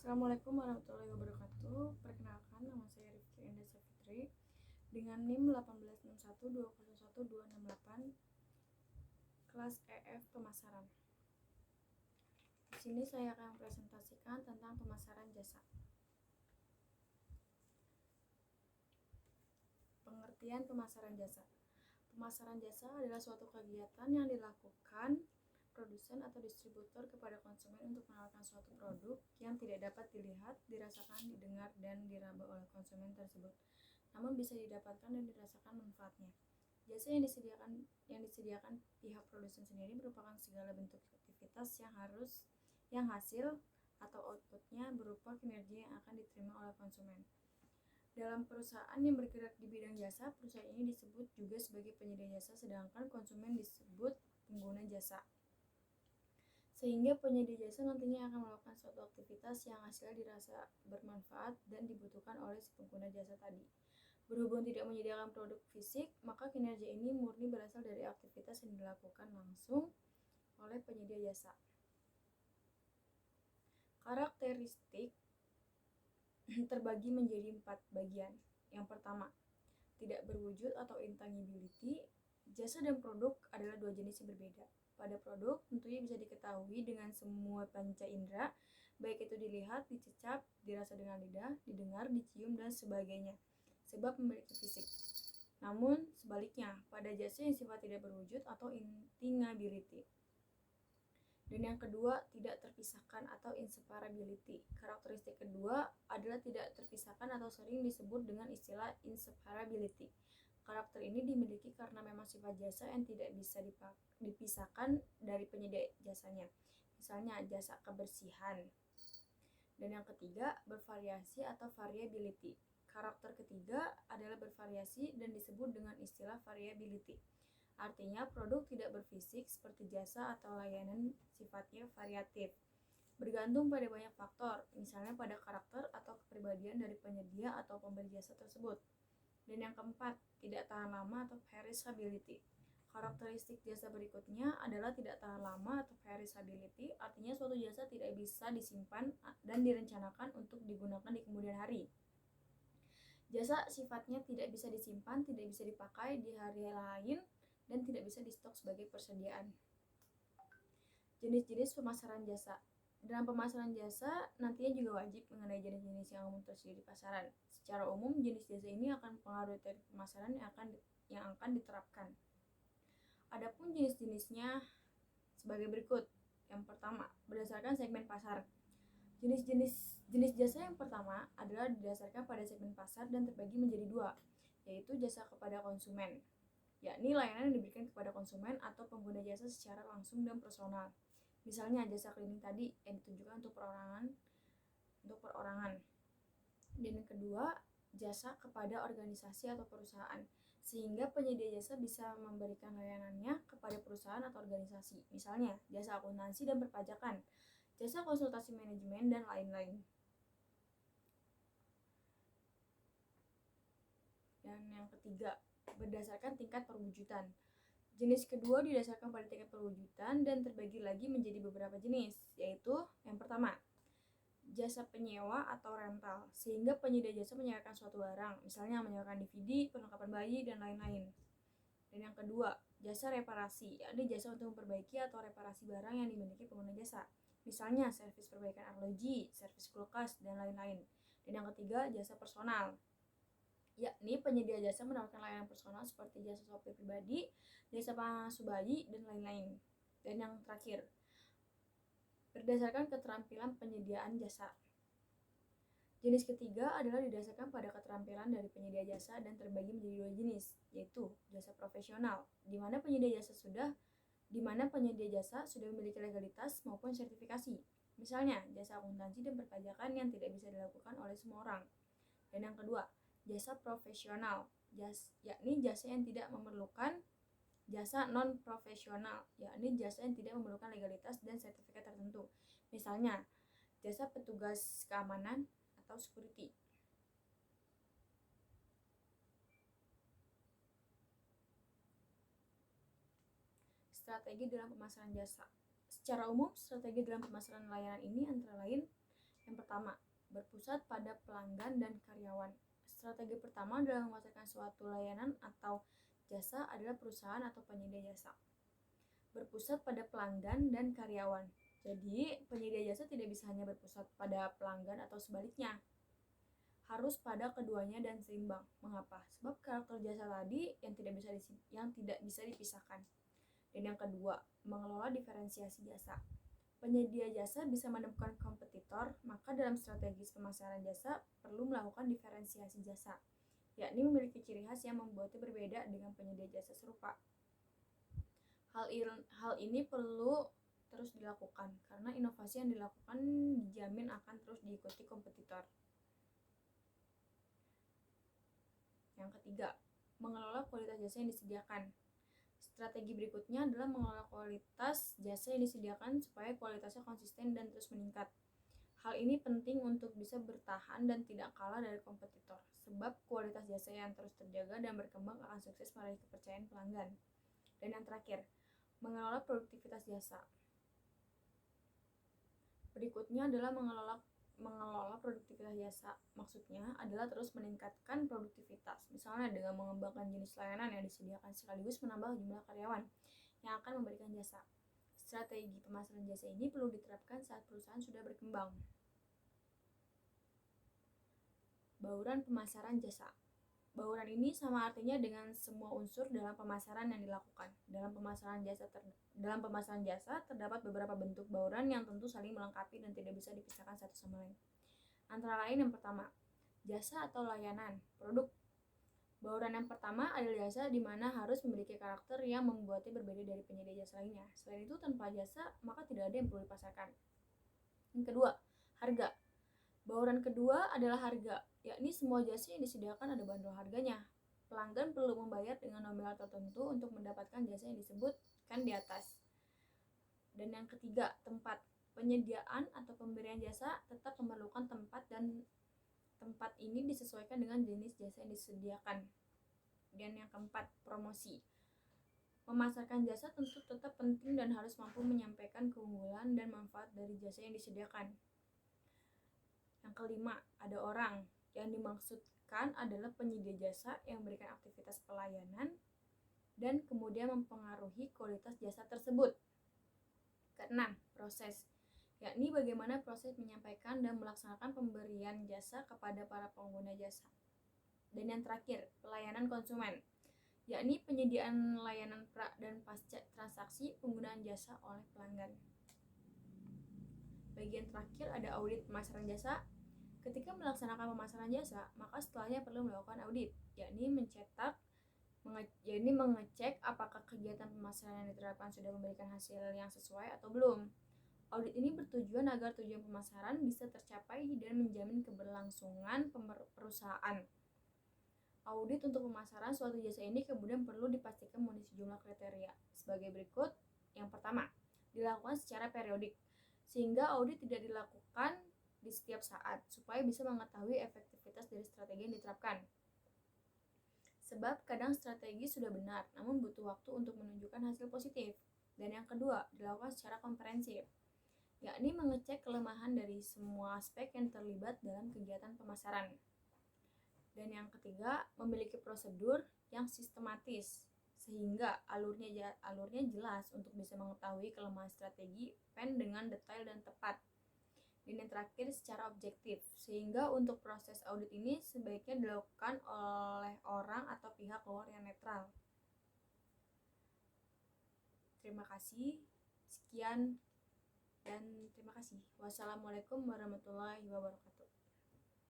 Assalamualaikum warahmatullahi wabarakatuh. Perkenalkan, nama saya Rifki Enda Safitri dengan NIM 18612011268 kelas EF Pemasaran. Di sini saya akan presentasikan tentang pemasaran jasa. Pengertian pemasaran jasa. Pemasaran jasa adalah suatu kegiatan yang dilakukan produsen atau distributor kepada konsumen untuk menawarkan suatu produk yang tidak dapat dilihat, dirasakan, didengar, dan diraba oleh konsumen tersebut, namun bisa didapatkan dan dirasakan manfaatnya. Jasa yang disediakan pihak produsen sendiri merupakan segala bentuk aktivitas yang hasil atau outputnya berupa kinerja yang akan diterima oleh konsumen. Dalam perusahaan yang bergerak di bidang jasa, perusahaan ini disebut juga sebagai penyedia jasa, sedangkan konsumen disebut pengguna jasa. Sehingga penyedia jasa nantinya akan melakukan suatu aktivitas yang hasilnya dirasa bermanfaat dan dibutuhkan oleh si pengguna jasa tadi. Berhubung tidak menyediakan produk fisik, maka kinerja ini murni berasal dari aktivitas yang dilakukan langsung oleh penyedia jasa. Karakteristik terbagi menjadi 4 bagian. Yang pertama, tidak berwujud atau intangibility. Jasa dan produk adalah dua jenis yang berbeda. Pada produk tentunya bisa diketahui dengan semua panca indera, baik itu dilihat, dicecap, dirasa dengan lidah, didengar, dicium, dan sebagainya, sebab memiliki fisik. Namun sebaliknya, pada jasa yang sifat tidak berwujud atau intangibility. Dan yang kedua, tidak terpisahkan atau inseparability. Karakteristik kedua adalah tidak terpisahkan atau sering disebut dengan istilah inseparability. Karakter ini dimiliki karena memang sifat jasa yang tidak bisa dipisahkan dari penyedia jasanya. Misalnya jasa kebersihan. Dan yang ketiga, bervariasi atau variability. Karakter ketiga adalah bervariasi dan disebut dengan istilah variability. Artinya, produk tidak berfisik seperti jasa atau layanan sifatnya variatif, bergantung pada banyak faktor, misalnya pada karakter atau kepribadian dari penyedia atau pemberi jasa tersebut. Dan yang keempat, tidak tahan lama atau perishability. Karakteristik jasa berikutnya adalah tidak tahan lama atau perishability, artinya suatu jasa tidak bisa disimpan dan direncanakan untuk digunakan di kemudian hari. Jasa sifatnya tidak bisa disimpan, tidak bisa dipakai di hari lain, dan tidak bisa di-stok sebagai persediaan. Jenis-jenis pemasaran jasa. Dalam pemasaran jasa, nantinya juga wajib mengenai jenis-jenis yang umum tersedia di pasaran. Secara umum, jenis jasa ini akan mempengaruhi teknik pemasaran yang akan diterapkan. Adapun jenis-jenisnya sebagai berikut. Yang pertama, berdasarkan segmen pasar. Jenis jasa yang pertama adalah didasarkan pada segmen pasar dan terbagi menjadi dua, yaitu jasa kepada konsumen, yakni layanan yang diberikan kepada konsumen atau pengguna jasa secara langsung dan personal. Misalnya jasa cleaning tadi yang ditujukan untuk perorangan. Dan yang kedua, jasa kepada organisasi atau perusahaan, sehingga penyedia jasa bisa memberikan layanannya kepada perusahaan atau organisasi. Misalnya jasa akuntansi dan perpajakan, jasa konsultasi manajemen, dan lain-lain. Dan yang ketiga, berdasarkan tingkat perwujudan. Jenis kedua didasarkan pada tingkat perwujudan dan terbagi lagi menjadi beberapa jenis, yaitu yang pertama, jasa penyewa atau rental, sehingga penyedia jasa menyewakan suatu barang, misalnya menyewakan DVD, perlengkapan bayi, dan lain-lain. Dan yang kedua, jasa reparasi, yakni jasa untuk memperbaiki atau reparasi barang yang dimiliki pengguna jasa, misalnya servis perbaikan arloji, servis kulkas, dan lain-lain. Dan yang ketiga, jasa personal, yakni penyedia jasa menawarkan layanan personal seperti jasa sopir pribadi, jasa pengasuh bayi, dan lain-lain. Dan yang terakhir, berdasarkan keterampilan penyediaan jasa. Jenis ketiga adalah didasarkan pada keterampilan dari penyedia jasa dan terbagi menjadi dua jenis, yaitu jasa profesional, di mana penyedia jasa sudah memiliki legalitas maupun sertifikasi. Misalnya, jasa akuntansi dan perpajakan yang tidak bisa dilakukan oleh semua orang. Dan yang kedua, jasa profesional, yakni jasa yang tidak memerlukan jasa non-profesional, yakni jasa yang tidak memerlukan legalitas dan sertifikat tertentu. Misalnya, jasa petugas keamanan atau security. Strategi dalam pemasaran jasa. Secara umum, strategi dalam pemasaran layanan ini antara lain, yang pertama, pertama, berpusat pada pelanggan dan karyawan. Strategi pertama dalam memasarkan suatu layanan atau jasa adalah perusahaan atau penyedia jasa berpusat pada pelanggan dan karyawan. Jadi, penyedia jasa tidak bisa hanya berpusat pada pelanggan atau sebaliknya. Harus pada keduanya dan seimbang. Mengapa? Sebab karakter jasa tadi yang tidak bisa dipisahkan. Dan yang kedua, mengelola diferensiasi jasa. Penyedia jasa bisa menemukan kompetitor, maka dalam strategi pemasaran jasa perlu melakukan diferensiasi jasa, yakni memiliki ciri khas yang membuatnya berbeda dengan penyedia jasa serupa. Hal ini perlu terus dilakukan karena inovasi yang dilakukan dijamin akan terus diikuti kompetitor. Yang ketiga, mengelola kualitas jasa yang disediakan. Strategi berikutnya adalah mengelola kualitas jasa yang disediakan supaya kualitasnya konsisten dan terus meningkat. Hal ini penting untuk bisa bertahan dan tidak kalah dari kompetitor, sebab kualitas jasa yang terus terjaga dan berkembang akan sukses meraih kepercayaan pelanggan. Dan yang terakhir, mengelola produktivitas jasa. Berikutnya adalah mengelola produktivitas jasa. Maksudnya adalah terus meningkatkan produktivitas, misalnya dengan mengembangkan jenis layanan yang disediakan sekaligus menambah jumlah karyawan yang akan memberikan jasa. Strategi pemasaran jasa ini perlu diterapkan saat perusahaan sudah berkembang. Bauran pemasaran jasa. Bauran ini sama artinya dengan semua unsur dalam pemasaran yang dilakukan. Dalam pemasaran jasa terdapat beberapa bentuk bauran yang tentu saling melengkapi dan tidak bisa dipisahkan satu sama lain. Antara lain yang pertama, jasa atau layanan, produk. Bauran yang pertama adalah jasa di mana harus memiliki karakter yang membuatnya berbeda dari penyedia jasa lainnya. Selain itu, tanpa jasa maka tidak ada yang perlu dipasarkan. Yang kedua, harga. Bauran kedua adalah harga, yakni semua jasa yang disediakan ada bandrol harganya. Pelanggan perlu membayar dengan nominal tertentu untuk mendapatkan jasa yang disebutkan di atas. Dan yang ketiga, tempat. Penyediaan atau pemberian jasa tetap memerlukan tempat dan tempat ini disesuaikan dengan jenis jasa yang disediakan. Dan yang keempat, promosi. Memasarkan jasa tentu tetap penting dan harus mampu menyampaikan keunggulan dan manfaat dari jasa yang disediakan. Yang kelima, ada orang. Yang dimaksudkan adalah penyedia jasa yang memberikan aktivitas pelayanan dan kemudian mempengaruhi kualitas jasa tersebut. Keenam, proses, yakni bagaimana proses menyampaikan dan melaksanakan pemberian jasa kepada para pengguna jasa. Dan yang terakhir, pelayanan konsumen, yakni penyediaan layanan pra dan pasca transaksi penggunaan jasa oleh pelanggan. Bagian terakhir ada audit pemasaran jasa. Ketika melaksanakan pemasaran jasa, maka setelahnya perlu melakukan audit, yakni mengecek apakah kegiatan pemasaran yang diterapkan sudah memberikan hasil yang sesuai atau belum. Audit ini bertujuan agar tujuan pemasaran bisa tercapai dan menjamin keberlangsungan perusahaan. Audit untuk pemasaran suatu jasa ini kemudian perlu dipastikan memenuhi sejumlah kriteria sebagai berikut. Yang pertama, dilakukan secara periodik, sehingga audit tidak dilakukan di setiap saat supaya bisa mengetahui efektivitas dari strategi yang diterapkan. Sebab kadang strategi sudah benar, namun butuh waktu untuk menunjukkan hasil positif. Dan yang kedua, dilakukan secara komprehensif, yakni mengecek kelemahan dari semua aspek yang terlibat dalam kegiatan pemasaran. Dan yang ketiga, memiliki prosedur yang sistematis sehingga alurnya jelas untuk bisa mengetahui kelemahan strategi PEN dengan detail dan tepat. Dan yang terakhir, secara objektif, sehingga untuk proses audit ini sebaiknya dilakukan oleh orang atau pihak luar yang netral. Terima kasih. Sekian dan terima kasih. Wassalamualaikum warahmatullahi wabarakatuh.